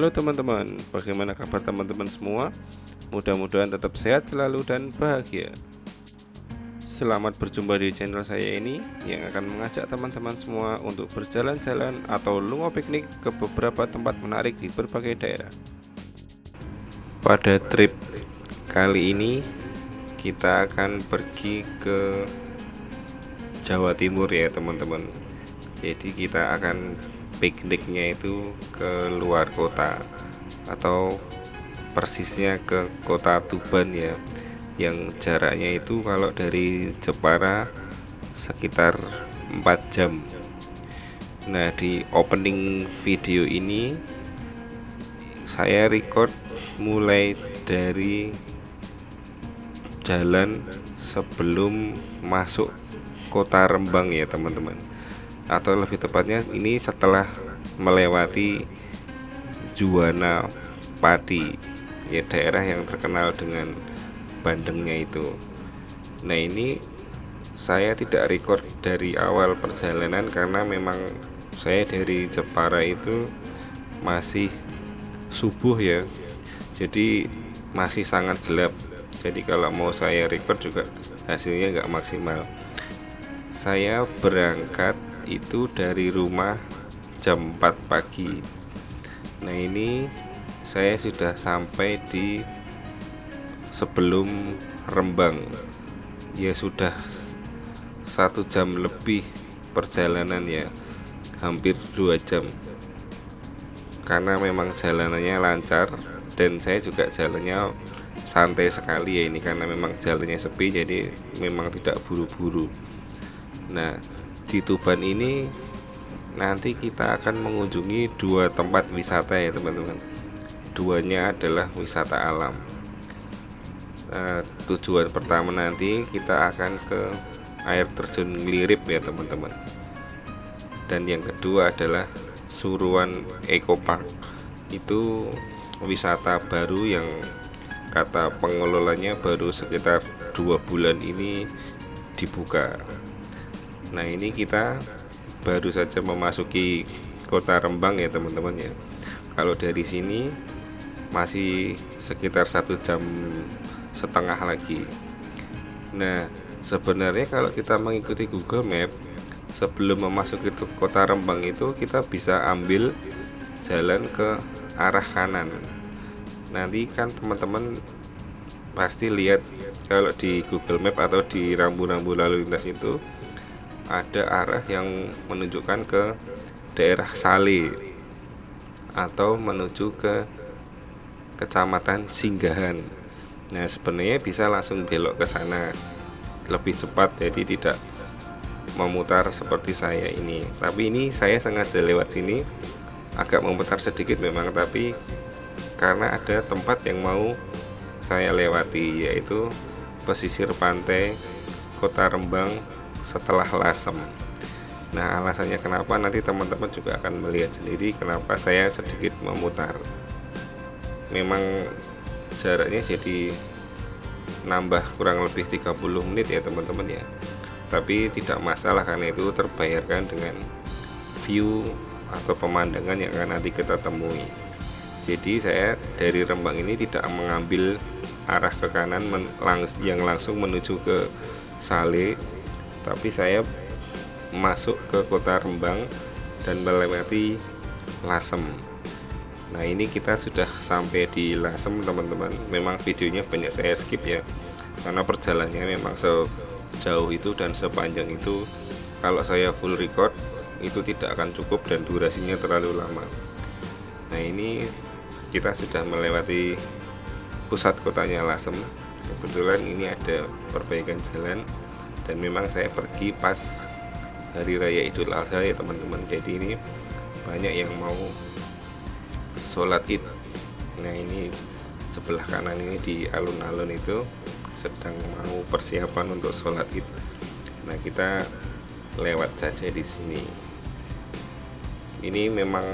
Halo teman-teman, bagaimana kabar teman-teman semua? Mudah-mudahan tetap sehat selalu dan bahagia. Selamat berjumpa di channel saya ini yang akan mengajak teman-teman semua untuk berjalan-jalan atau lungo piknik ke beberapa tempat menarik di berbagai daerah. Pada trip kali ini kita akan pergi ke Jawa Timur ya teman-teman. Jadi kita akan pikniknya itu ke luar kota atau persisnya ke kota Tuban ya, yang jaraknya itu kalau dari Jepara sekitar 4 jam. Nah, di opening video ini saya record mulai dari jalan sebelum masuk kota Rembang ya teman-teman, atau lebih tepatnya ini setelah melewati Juwana Pati ya, daerah yang terkenal dengan bandengnya itu. Nah, ini saya tidak record dari awal perjalanan karena memang saya dari Jepara itu masih subuh ya, jadi masih sangat gelap. Jadi kalau mau saya record juga hasilnya nggak maksimal. Saya berangkat itu dari rumah jam 4 pagi. Nah, ini saya sudah sampai di sebelum Rembang ya, sudah 1 jam lebih perjalanan ya, hampir 2 jam, karena memang jalanannya lancar dan saya juga jalannya santai sekali ya ini, karena memang jalannya sepi jadi memang tidak buru-buru. Nah, di Tuban ini nanti kita akan mengunjungi 2 tempat wisata ya teman-teman. Duanya adalah wisata alam. Tujuan pertama nanti kita akan ke air terjun Nglirip ya teman-teman. Dan yang kedua adalah Suruhan Eco Park. Itu wisata baru yang kata pengelolanya baru sekitar 2 bulan ini dibuka. Nah, ini kita baru saja memasuki kota Rembang ya teman-teman ya. Kalau dari sini masih sekitar 1,5 jam lagi. Nah, sebenarnya kalau kita mengikuti Google Map, sebelum memasuki kota Rembang itu kita bisa ambil jalan ke arah kanan. Nanti kan teman-teman pasti lihat kalau di Google Map atau di rambu-rambu lalu lintas itu ada arah yang menunjukkan ke daerah Sale atau menuju ke Kecamatan Singgahan. Nah, sebenarnya bisa langsung belok ke sana lebih cepat, jadi tidak memutar seperti saya ini. Tapi ini saya sengaja lewat sini, agak memutar sedikit memang, tapi karena ada tempat yang mau saya lewati, yaitu pesisir pantai kota Rembang setelah Lasem. Nah, alasannya kenapa nanti teman-teman juga akan melihat sendiri kenapa saya sedikit memutar. Memang jaraknya jadi nambah kurang lebih 30 menit ya teman-teman ya. Tapi tidak masalah karena itu terbayarkan dengan view atau pemandangan yang akan nanti kita temui. Jadi saya dari Rembang ini tidak mengambil arah ke kanan yang langsung menuju ke Sale, tapi saya masuk ke kota Rembang dan melewati Lasem. Nah, ini kita sudah sampai di Lasem teman-teman. Memang videonya banyak saya skip ya, karena perjalanannya memang sejauh itu dan sepanjang itu. Kalau saya full record itu tidak akan cukup dan durasinya terlalu lama. Nah, ini kita sudah melewati pusat kotanya Lasem. Kebetulan ini ada perbaikan jalan dan memang saya pergi pas hari raya Idul Adha ya teman-teman. Jadi ini banyak yang mau sholat id. Nah, ini sebelah kanan ini di alun-alun itu sedang mau persiapan untuk sholat id. Nah, kita lewat saja di sini. Ini memang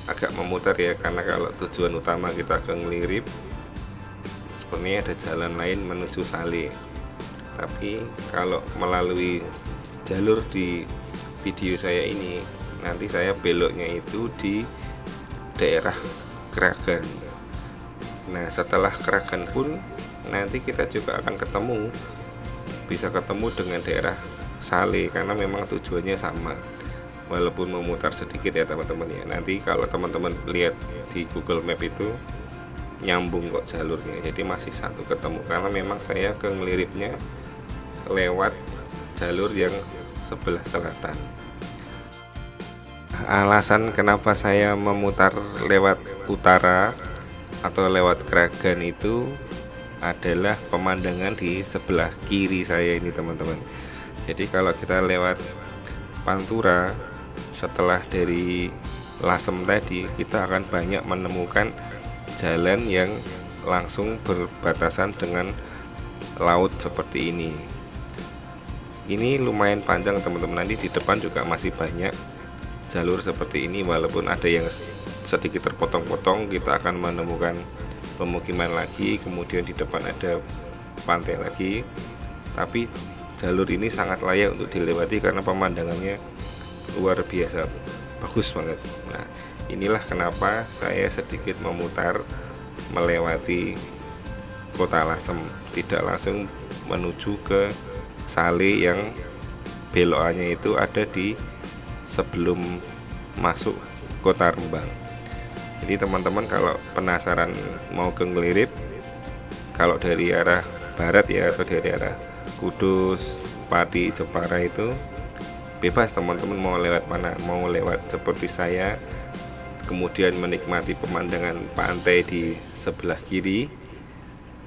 agak memutar ya, karena kalau tujuan utama kita ke Nglirip, sebenarnya ada jalan lain menuju Sale. Tapi kalau melalui jalur di video saya ini, nanti saya beloknya itu di daerah Kragan. Nah, setelah Kragan pun nanti kita juga akan bisa ketemu dengan daerah Sale, karena memang tujuannya sama, walaupun memutar sedikit ya teman-teman ya. Nanti kalau teman-teman lihat di Google Map itu nyambung kok jalurnya, jadi masih satu ketemu, karena memang saya ngeliripnya lewat jalur yang sebelah selatan. Alasan kenapa saya memutar lewat utara atau lewat Kragan itu adalah pemandangan di sebelah kiri saya ini teman-teman. Jadi kalau kita lewat Pantura, setelah dari Lasem tadi, kita akan banyak menemukan jalan yang langsung berbatasan dengan laut seperti ini. Ini lumayan panjang teman-teman, nanti di depan juga masih banyak jalur seperti ini, walaupun ada yang sedikit terpotong-potong. Kita akan menemukan pemukiman lagi, kemudian di depan ada pantai lagi, tapi jalur ini sangat layak untuk dilewati karena pemandangannya luar biasa bagus banget. Nah, inilah kenapa saya sedikit memutar melewati kota Lasem, tidak langsung menuju ke Sale yang belokannya itu ada di sebelum masuk kota Rembang. Jadi teman-teman kalau penasaran mau ke Ngelirip, kalau dari arah barat ya, atau dari arah Kudus, Pati, Jepara itu bebas teman-teman mau lewat mana, mau lewat seperti saya kemudian menikmati pemandangan pantai di sebelah kiri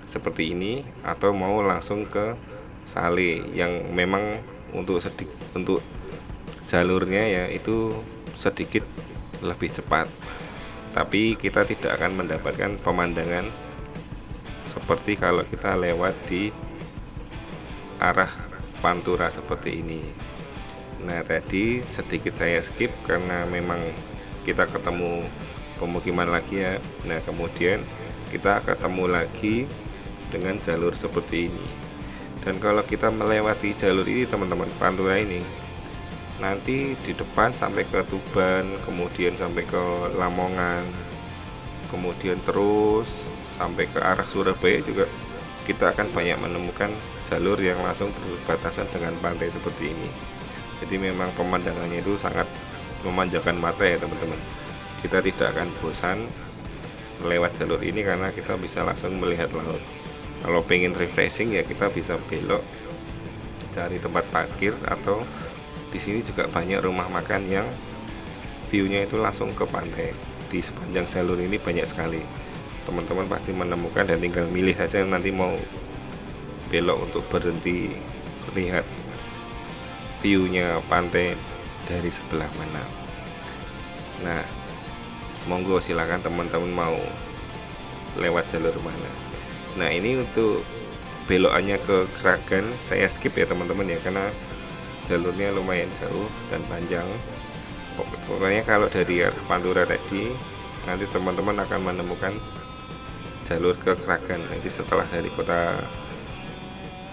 seperti ini, atau mau langsung ke Sale yang memang untuk jalurnya ya itu sedikit lebih cepat, tapi kita tidak akan mendapatkan pemandangan seperti kalau kita lewat di arah Pantura seperti ini. Nah, tadi sedikit saya skip karena memang kita ketemu pemukiman lagi ya. Nah, kemudian kita ketemu lagi dengan jalur seperti ini. Dan kalau kita melewati jalur ini teman-teman, Pantura ini, nanti di depan sampai ke Tuban, kemudian sampai ke Lamongan, kemudian terus sampai ke arah Surabaya juga kita akan banyak menemukan jalur yang langsung berbatasan dengan pantai seperti ini. Jadi memang pemandangannya itu sangat memanjakan mata ya teman-teman. Kita tidak akan bosan melewat jalur ini karena kita bisa langsung melihat laut. Kalau pengen refreshing ya kita bisa belok cari tempat parkir, atau di sini juga banyak rumah makan yang view-nya itu langsung ke pantai. Di sepanjang jalur ini banyak sekali. Teman-teman pasti menemukan dan tinggal milih saja nanti mau belok untuk berhenti lihat view-nya pantai dari sebelah mana. Nah, monggo silakan teman-teman mau lewat jalur mana. Nah, ini untuk belokannya ke Kragan saya skip ya teman-teman ya, karena jalurnya lumayan jauh dan panjang. Pokoknya kalau dari arah Pantura tadi nanti teman-teman akan menemukan jalur ke Kragan. Nanti setelah dari kota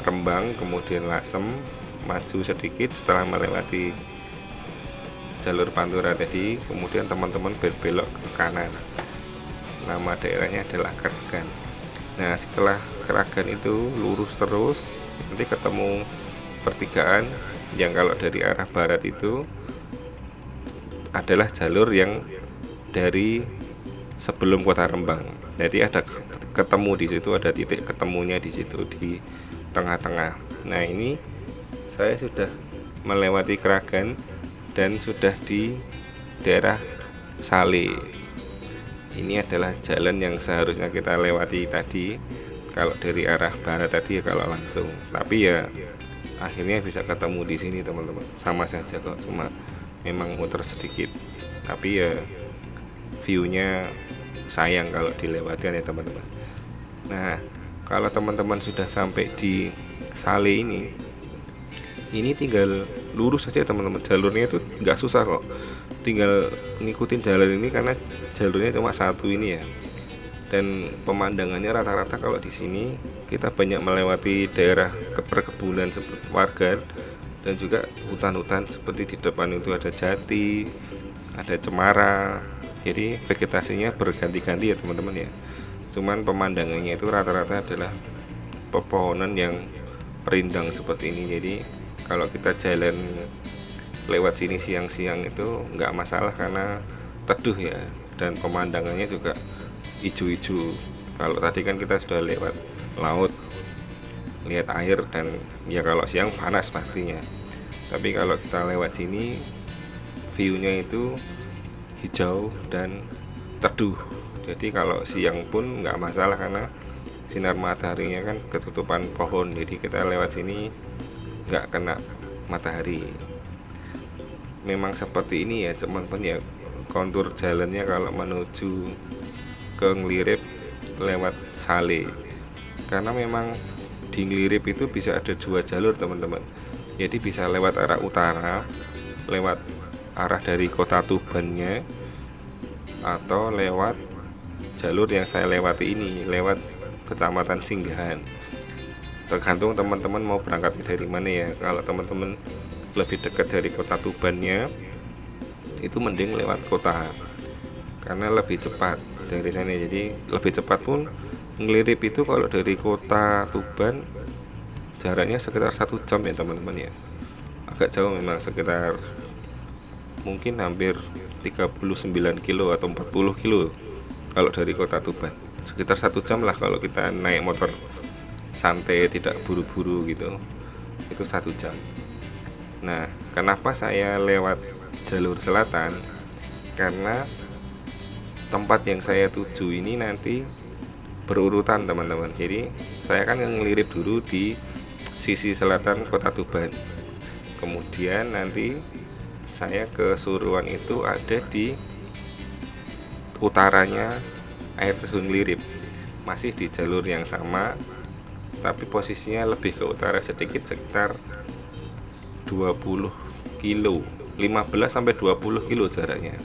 Rembang kemudian Lasem, maju sedikit setelah melewati jalur Pantura tadi, kemudian teman-teman berbelok ke kanan. Nama daerahnya adalah Kragan. Nah, setelah Kragan itu lurus terus, nanti ketemu pertigaan yang kalau dari arah barat itu adalah jalur yang dari sebelum kota Rembang. Jadi ada ketemu di situ, ada titik ketemunya di situ di tengah-tengah. Nah, ini saya sudah melewati Kragan dan sudah di daerah Sale. Ini adalah jalan yang seharusnya kita lewati tadi kalau dari arah barat tadi ya, kalau langsung. Tapi ya akhirnya bisa ketemu di sini teman-teman. Sama saja kok, cuma memang muter sedikit. Tapi ya view-nya sayang kalau dilewatkan ya teman-teman. Nah, kalau teman-teman sudah sampai di Sale ini tinggal lurus saja teman-teman. Jalurnya itu nggak susah kok, tinggal ngikutin jalan ini karena jalurnya cuma satu ini ya. Dan pemandangannya rata-rata kalau di sini kita banyak melewati daerah perkebunan seperti warga dan juga hutan-hutan seperti di depan itu ada jati, ada cemara, jadi vegetasinya berganti-ganti ya teman-teman ya. Cuman pemandangannya itu rata-rata adalah pepohonan yang rindang seperti ini. Jadi kalau kita jalan lewat sini siang-siang itu nggak masalah karena teduh ya, dan pemandangannya juga hijau-hijau. Kalau tadi kan kita sudah lewat laut, lihat air, dan ya kalau siang panas pastinya. Tapi kalau kita lewat sini view-nya itu hijau dan teduh. Jadi kalau siang pun nggak masalah karena sinar mataharinya kan ketutupan pohon, jadi kita lewat sini nggak kena matahari. Memang seperti ini ya teman-teman ya, kontur jalannya kalau menuju ke Nglirip lewat Sale, karena memang di Nglirip itu bisa ada 2 jalur teman-teman. Jadi bisa lewat arah utara, lewat arah dari kota Tubannya, atau lewat jalur yang saya lewati ini, lewat Kecamatan Singgahan. Tergantung teman-teman mau berangkat dari mana ya. Kalau teman-teman lebih dekat dari kota Tubannya, itu mending lewat kota karena lebih cepat dari sana. Jadi lebih cepat pun Nglirip itu kalau dari kota Tuban jaraknya sekitar 1 jam ya teman-teman ya. Agak jauh memang, sekitar mungkin hampir 39 kilo atau 40 kilo kalau dari kota Tuban. Sekitar 1 jam lah kalau kita naik motor santai, tidak buru-buru gitu, itu 1 jam. Nah, kenapa saya lewat jalur selatan? Karena tempat yang saya tuju ini nanti berurutan teman-teman. Jadi saya kan ngelirip dulu di sisi selatan kota Tuban, kemudian nanti saya ke Suruhan itu ada di utaranya air terjun Nglirip, masih di jalur yang sama tapi posisinya lebih ke utara sedikit, sekitar 20 kilo, 15 sampai 20 kilo jaraknya,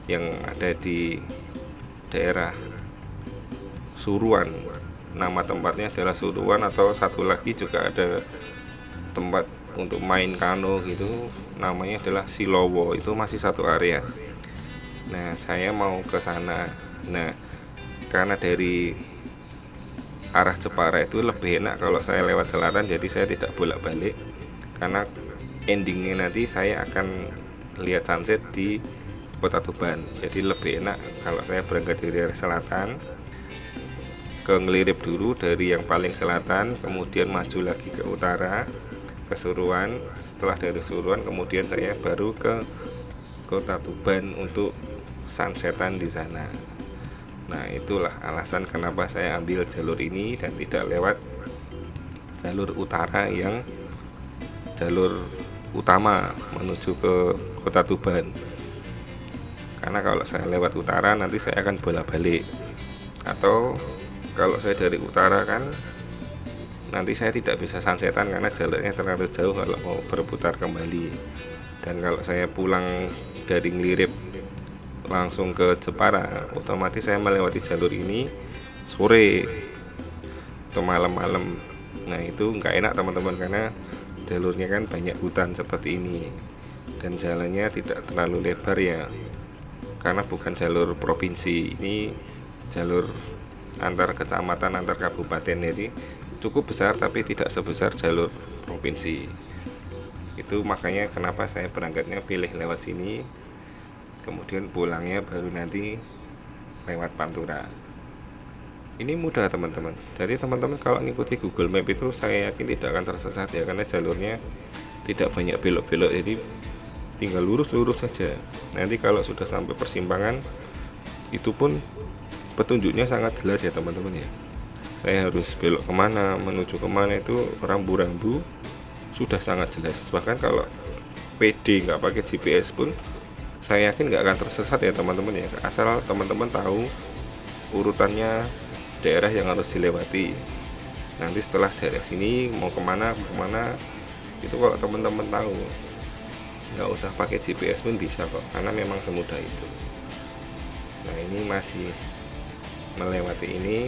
yang ada di daerah Suruhan. Nama tempatnya adalah Suruhan, atau satu lagi juga ada tempat untuk main kano gitu, namanya adalah Silowo, itu masih satu area. Nah, saya mau ke sana. Nah, karena dari arah Jepara itu lebih enak kalau saya lewat selatan, jadi saya tidak bolak-balik, karena endingnya nanti saya akan lihat sunset di kota Tuban. Jadi lebih enak kalau saya berangkat dari arah selatan ke Nglirip dulu dari yang paling selatan, kemudian maju lagi ke utara ke Suruhan. Setelah dari Suruhan kemudian saya baru ke kota Tuban untuk sunsetan di sana. Nah, itulah alasan kenapa saya ambil jalur ini dan tidak lewat jalur utara yang jalur utama menuju ke kota Tuban. Karena kalau saya lewat utara nanti saya akan bolak-balik, atau kalau saya dari utara kan nanti saya tidak bisa sunsetan karena jalannya terlalu jauh kalau mau berputar kembali. Dan kalau saya pulang dari Nglirip langsung ke Jepara, otomatis saya melewati jalur ini sore atau malam-malam. Nah, itu nggak enak teman-teman, karena jalurnya kan banyak hutan seperti ini dan jalannya tidak terlalu lebar ya, karena bukan jalur provinsi, ini jalur antar kecamatan, antar kabupaten, jadi cukup besar tapi tidak sebesar jalur provinsi. Itu makanya kenapa saya berangkatnya pilih lewat sini, kemudian pulangnya baru nanti lewat Pantura. Ini mudah teman-teman. Jadi teman-teman kalau ngikuti Google Map itu saya yakin tidak akan tersesat ya, karena jalurnya tidak banyak belok-belok, jadi tinggal lurus-lurus saja. Nanti kalau sudah sampai persimpangan itu pun petunjuknya sangat jelas ya teman-teman ya. Saya harus belok kemana, menuju kemana, itu rambu-rambu sudah sangat jelas. Bahkan kalau PD nggak pakai GPS pun saya yakin nggak akan tersesat ya teman-teman ya, asal teman-teman tahu urutannya daerah yang harus dilewati. Nanti setelah daerah sini mau kemana itu kalau teman-teman tahu, nggak usah pakai GPS pun bisa kok, karena memang semudah itu. Nah, ini masih melewati ini.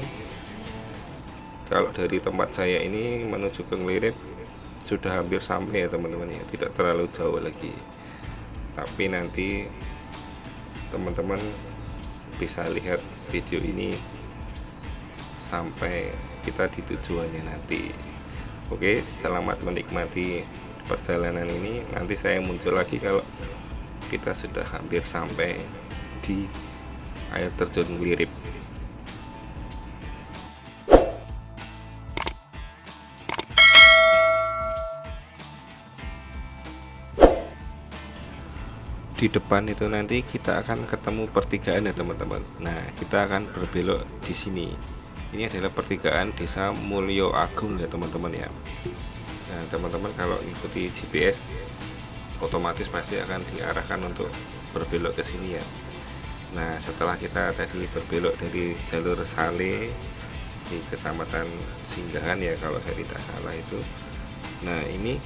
Kalau dari tempat saya ini menuju ke Nglirip sudah hampir sampai ya teman-teman ya, tidak terlalu jauh lagi. Tapi nanti teman-teman bisa lihat video ini sampai kita di tujuannya nanti. Oke, selamat menikmati perjalanan ini. Nanti saya muncul lagi kalau kita sudah hampir sampai di air terjun Nglirip. Di depan itu nanti kita akan ketemu pertigaan ya teman-teman. Nah, kita akan berbelok di sini. Ini adalah pertigaan Desa Mulyo Agung ya teman-teman ya. Nah, teman-teman kalau ikuti GPS otomatis pasti akan diarahkan untuk berbelok ke sini ya. Nah, setelah kita tadi berbelok dari jalur Sale di Kecamatan Singgahan ya kalau saya tidak salah itu. Nah, ini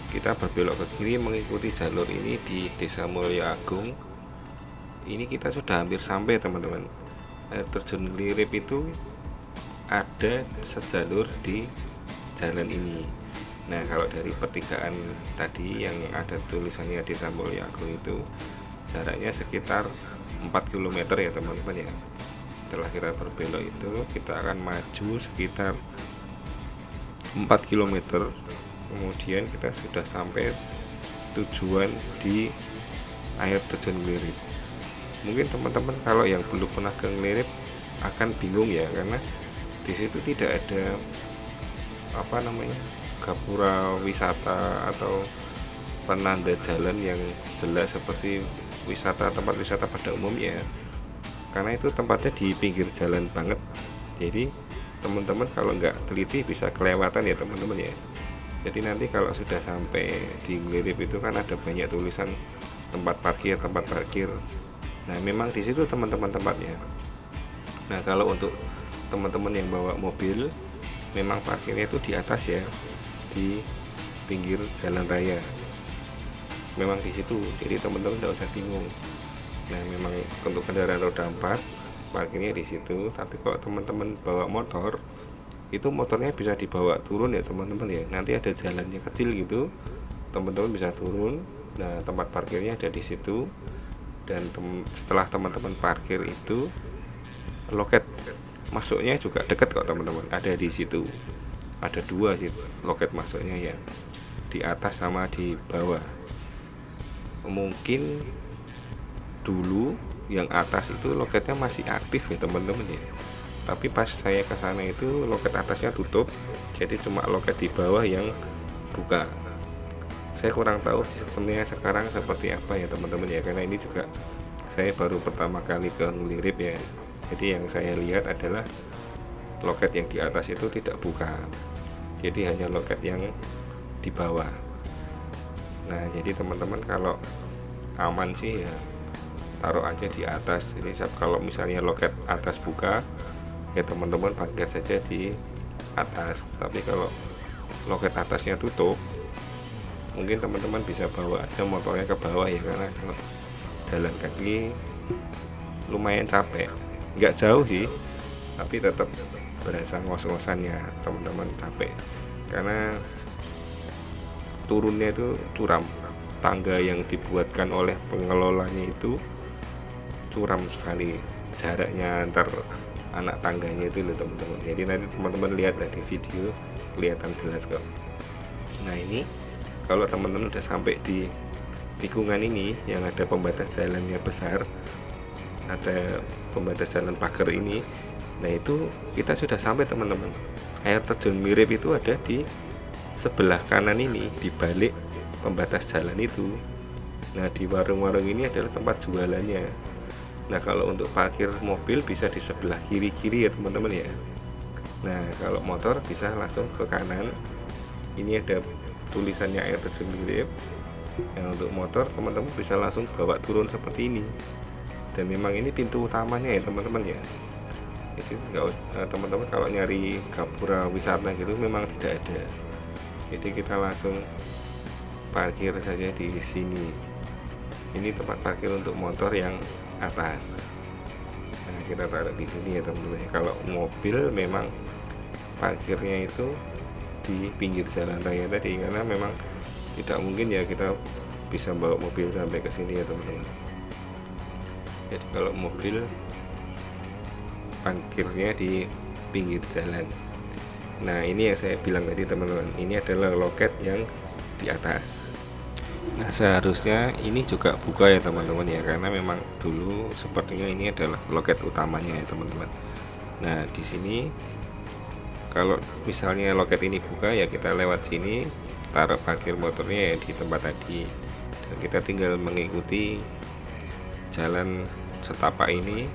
kita berbelok ke kiri mengikuti jalur ini di Desa Mulyo Agung. Ini kita sudah hampir sampai teman-teman. Air terjun Nglirip itu ada sejalur di jalan ini. Nah, kalau dari pertigaan tadi yang ada tulisannya Desa Mulyo Agung itu jaraknya sekitar 4 km ya teman-teman ya. Setelah kita berbelok itu kita akan maju sekitar 4 km. Kemudian kita sudah sampai tujuan di air terjun Nglirip. Mungkin teman-teman kalau yang belum pernah ke Nglirip akan bingung ya, karena di situ tidak ada gapura wisata atau penanda jalan yang jelas seperti tempat wisata pada umumnya. Karena itu tempatnya di pinggir jalan banget. Jadi teman-teman kalau nggak teliti bisa kelewatan ya teman-teman ya. Jadi nanti kalau sudah sampai di Nglirip itu kan ada banyak tulisan tempat parkir. Nah, memang di situ teman-teman tempatnya. Nah, kalau untuk teman-teman yang bawa mobil, memang parkirnya itu di atas ya, di pinggir jalan raya. Memang di situ. Jadi teman-teman tidak usah bingung. Nah, memang untuk kendaraan roda 4 parkirnya di situ. Tapi kalau teman-teman bawa motor, itu motornya bisa dibawa turun ya teman-teman ya. Nanti ada jalannya kecil gitu, teman-teman bisa turun. Nah, tempat parkirnya ada di situ. Dan setelah teman-teman parkir itu loket masuknya juga dekat kok teman-teman, ada di situ. Ada 2 sih loket masuknya ya, di atas sama di bawah. Mungkin dulu yang atas itu loketnya masih aktif ya teman-teman ya. Tapi pas saya ke sana itu loket atasnya tutup, jadi cuma loket di bawah yang buka. Saya kurang tahu sistemnya sekarang seperti apa ya teman-teman ya, karena ini juga saya baru pertama kali ke Nglirip ya. Jadi yang saya lihat adalah loket yang di atas itu tidak buka, jadi hanya loket yang di bawah. Nah, jadi teman-teman kalau aman sih ya taruh aja di atas. Ini kalau misalnya loket atas buka, ya teman-teman parkir saja di atas. Tapi kalau loket atasnya tutup, mungkin teman-teman bisa bawa aja motornya ke bawah ya, karena kalau jalan kaki lumayan capek. Nggak jauh sih, tapi tetap berasa ngos-ngosannya teman-teman, capek karena turunnya itu curam. Tangga yang dibuatkan oleh pengelolanya itu curam sekali, jaraknya antar anak tangganya itu loh teman-teman. Jadi nanti teman-teman lihat di video kelihatan jelas kok. Nah, ini kalau teman-teman udah sampai di tikungan ini yang ada pembatas jalannya besar, ada pembatas jalan pagar ini. Nah, itu kita sudah sampai teman-teman. Air terjun Nglirip itu ada di sebelah kanan ini, di balik pembatas jalan itu. Nah, di warung-warung ini adalah tempat jualannya. Nah, kalau untuk parkir mobil bisa di sebelah kiri ya teman-teman ya. Nah, kalau motor bisa langsung ke kanan. Ini ada tulisannya air terjun Nglirip. Yang untuk motor teman-teman bisa langsung bawa turun seperti ini. Dan memang ini pintu utamanya ya teman-teman ya. Jadi teman-teman kalau nyari gapura wisata gitu memang tidak ada. Jadi kita langsung parkir saja di sini. Ini tempat parkir untuk motor yang atas. Nah, kita taruh di sini ya teman-teman. Kalau mobil memang parkirnya itu di pinggir jalan raya tadi, karena memang tidak mungkin ya kita bisa bawa mobil sampai ke sini ya teman-teman. Jadi kalau mobil parkirnya di pinggir jalan. Nah ini yang saya bilang tadi teman-teman, ini adalah loket yang di atas. Nah seharusnya ini juga buka ya teman-teman ya, karena memang dulu sepertinya ini adalah loket utamanya ya teman-teman. Nah di sini kalau misalnya loket ini buka ya kita lewat sini, taruh parkir motornya ya di tempat tadi, dan kita tinggal mengikuti jalan setapak ini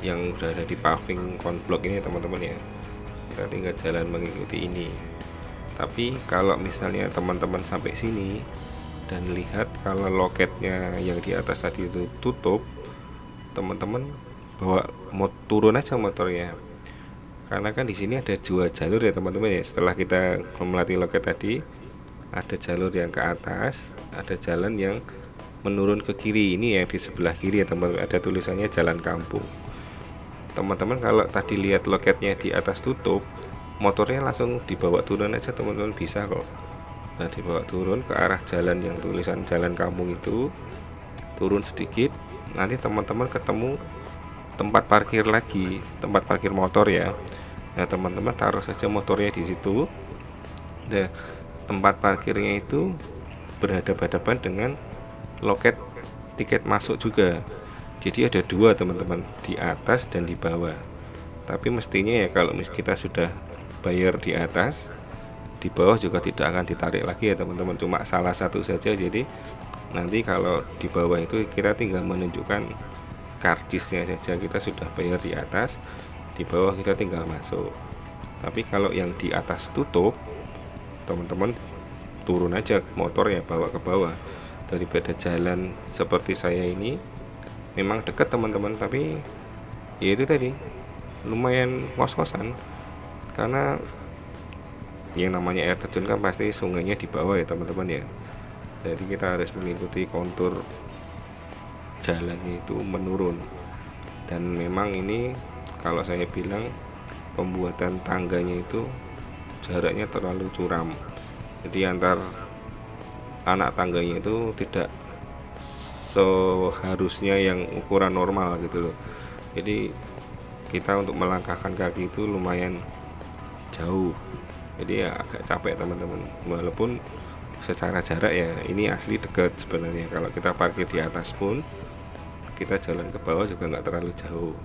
yang udah ada di paving konblok ini teman-teman ya. Kita tinggal jalan mengikuti ini. Tapi kalau misalnya teman-teman sampai sini dan lihat kalau loketnya yang di atas tadi itu tutup, teman-teman bawa turun aja motornya, karena kan di sini ada 2 jalur ya teman-teman ya. Setelah kita memelati loket tadi, ada jalur yang ke atas, ada jalan yang menurun ke kiri. Ini yang di sebelah kiri ya teman-teman, ada tulisannya jalan kampung. Teman-teman kalau tadi lihat loketnya di atas tutup, motornya langsung dibawa turun aja teman-teman, bisa kok. Nah dibawa turun ke arah jalan yang tulisan jalan kampung itu, turun sedikit, nanti teman-teman ketemu tempat parkir lagi, tempat parkir motor ya. Nah teman-teman taruh saja motornya di situ. Nah tempat parkirnya itu berhadapan-hadapan dengan loket tiket masuk juga. Jadi ada 2 teman-teman, di atas dan di bawah. Tapi mestinya ya kalau kita sudah bayar di atas, di bawah juga tidak akan ditarik lagi ya teman-teman, cuma salah satu saja. Jadi nanti kalau di bawah itu kita tinggal menunjukkan karcisnya saja, kita sudah bayar di atas, di bawah kita tinggal masuk. Tapi kalau yang di atas tutup, teman-teman turun aja motor ya, bawa ke bawah. Daripada jalan seperti saya ini memang dekat teman-teman, tapi ya itu tadi lumayan ngos-ngosan, karena yang namanya air terjun kan pasti sungainya di bawah ya teman-teman ya. Jadi kita harus mengikuti kontur jalan itu menurun. Dan memang ini kalau saya bilang pembuatan tangganya itu jaraknya terlalu curam. Jadi antar anak tangganya itu tidak seharusnya yang ukuran normal gitu loh. Jadi kita untuk melangkahkan kaki itu lumayan jauh, jadi ya agak capek teman-teman. Walaupun secara jarak ya ini asli dekat sebenarnya, kalau kita parkir di atas pun kita jalan ke bawah juga nggak terlalu jauh.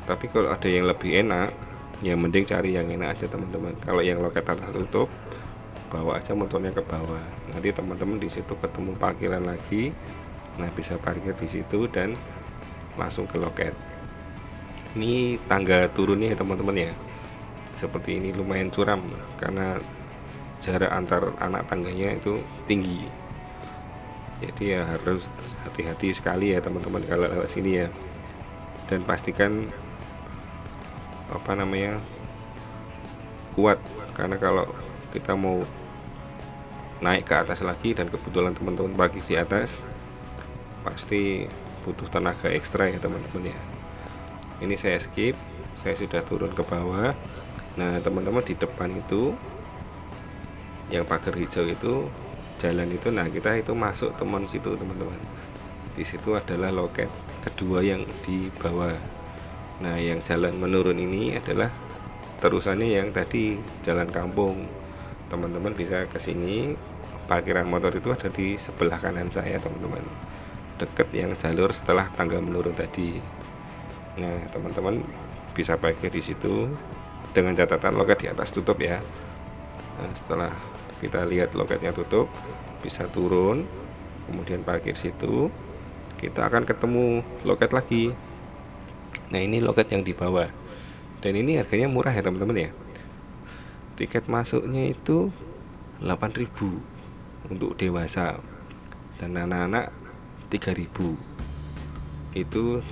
Tapi kalau ada yang lebih enak ya mending cari yang enak aja teman-teman. Kalau yang loket atas tutup, bawa aja motornya ke bawah, nanti teman-teman di situ ketemu parkiran lagi. Nah bisa parkir di situ dan langsung ke loket. Ini tangga turunnya ya teman-teman ya, seperti ini lumayan curam karena jarak antar anak tangganya itu tinggi. Jadi ya harus hati-hati sekali ya teman-teman kalau lewat sini ya. Dan pastikan kuat, karena kalau kita mau naik ke atas lagi dan kebetulan teman-teman parkir di atas, pasti butuh tenaga ekstra ya teman-teman ya. Ini saya skip, saya sudah turun ke bawah. Nah teman-teman di depan itu yang pagar hijau itu jalan itu, nah kita itu masuk teman situ teman-teman. Di situ adalah loket kedua yang di bawah. Nah yang jalan menurun ini adalah terusannya yang tadi jalan kampung. Teman-teman bisa ke sini, parkiran motor itu ada di sebelah kanan saya teman-teman, deket yang jalur setelah tangga menurun tadi. Nah teman-teman bisa parkir di situ dengan catatan loket di atas tutup ya. Nah, setelah kita lihat loketnya tutup, bisa turun, kemudian parkir situ. Kita akan ketemu loket lagi. Nah ini loket yang di bawah, dan ini harganya murah ya teman-teman ya. Tiket masuknya itu 8.000 untuk dewasa, dan anak-anak 3.000. Itu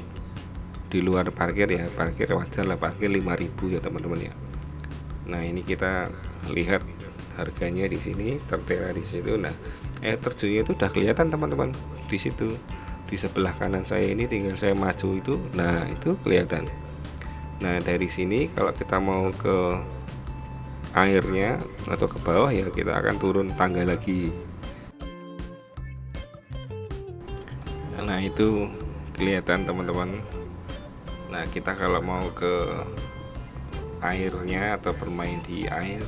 di luar parkir ya, parkir wajar lah, parkir 5.000 ya teman-teman ya. Nah ini kita lihat harganya di sini tertera di situ. Nah air terjunnya itu udah kelihatan teman-teman di situ, di sebelah kanan saya ini, tinggal saya maju itu, nah itu kelihatan. Nah dari sini kalau kita mau ke airnya atau ke bawah ya kita akan turun tangga lagi. Nah itu kelihatan teman-teman. Nah, kita kalau mau ke airnya atau bermain di air,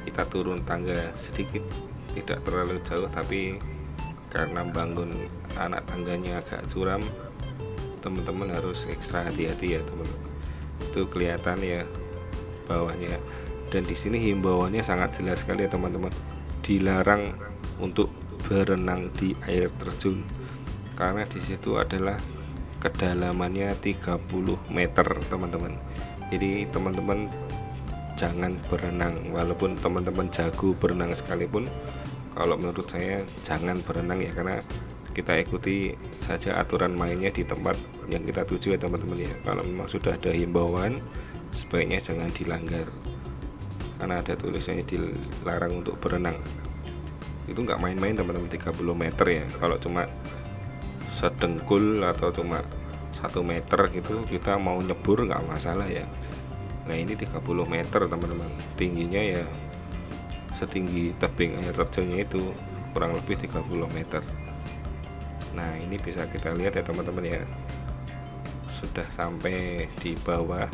kita turun tangga sedikit, tidak terlalu jauh, tapi karena bangun anak tangganya agak curam, teman-teman harus ekstra hati-hati ya teman-teman. Itu kelihatan ya bawahnya. Dan di sini himbauannya sangat jelas sekali ya teman-teman. Dilarang untuk berenang di air terjun karena di situ adalah kedalamannya 30 meter teman-teman. Jadi teman-teman jangan berenang, walaupun teman-teman jago berenang sekalipun, kalau menurut saya jangan berenang ya, karena kita ikuti saja aturan mainnya di tempat yang kita tuju ya teman-teman ya. Kalau memang sudah ada himbauan, sebaiknya jangan dilanggar, karena ada tulisannya dilarang untuk berenang. Itu nggak main-main teman-teman, 30 meter ya. Kalau cuma sedengkul atau cuma 1 meter gitu, kita mau nyebur nggak masalah ya. Nah ini 30 meter teman-teman, tingginya ya setinggi tebing air terjunnya itu, kurang lebih 30 meter. Nah ini bisa kita lihat ya teman-teman ya, sudah sampai di bawah.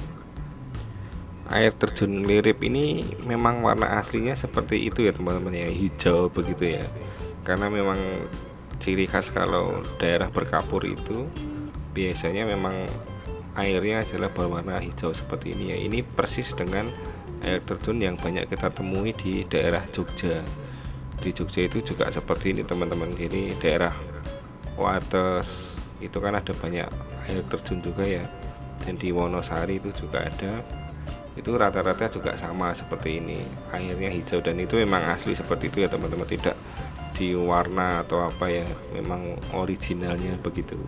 Air terjun Nglirip ini memang warna aslinya seperti itu ya teman-teman ya, hijau begitu ya. Karena memang ciri khas kalau daerah berkapur itu biasanya memang airnya adalah berwarna hijau seperti ini ya. Ini persis dengan air terjun yang banyak kita temui di daerah Jogja. Di Jogja itu juga seperti ini teman-teman. Jadi daerah Wates itu kan ada banyak air terjun juga ya. Dan di Wonosari itu juga ada. Itu rata-rata juga sama seperti ini, airnya hijau, dan itu memang asli seperti itu ya teman-teman, tidak diwarna atau apa ya, memang originalnya begitu.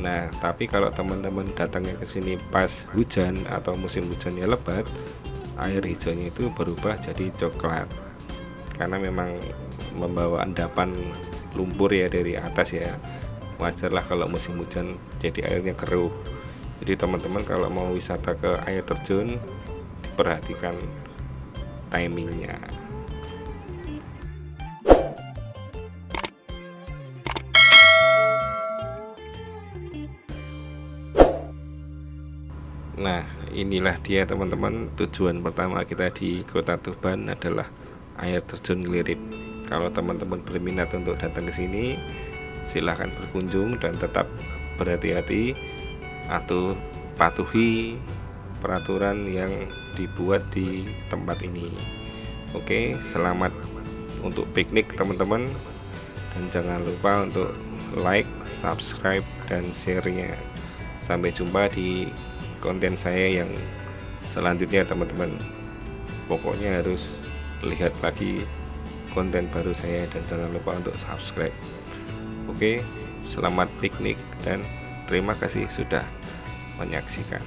Nah tapi kalau teman-teman datangnya ke sini pas hujan atau musim hujannya lebat, air hijaunya itu berubah jadi coklat karena memang membawa endapan lumpur ya dari atas ya. Wajarlah kalau musim hujan jadi airnya keruh. Jadi teman-teman kalau mau wisata ke air terjun, perhatikan timingnya. Nah inilah dia teman-teman, tujuan pertama kita di Kota Tuban adalah air terjun Nglirip. Kalau teman-teman berminat untuk datang ke sini, silahkan berkunjung dan tetap berhati-hati atau patuhi peraturan yang dibuat di tempat ini. Oke, selamat untuk piknik teman-teman, dan jangan lupa untuk like, subscribe, dan share-nya. Sampai jumpa di konten saya yang selanjutnya teman-teman. Pokoknya harus lihat lagi konten baru saya dan jangan lupa untuk subscribe. Oke, selamat piknik dan terima kasih sudah menyaksikan.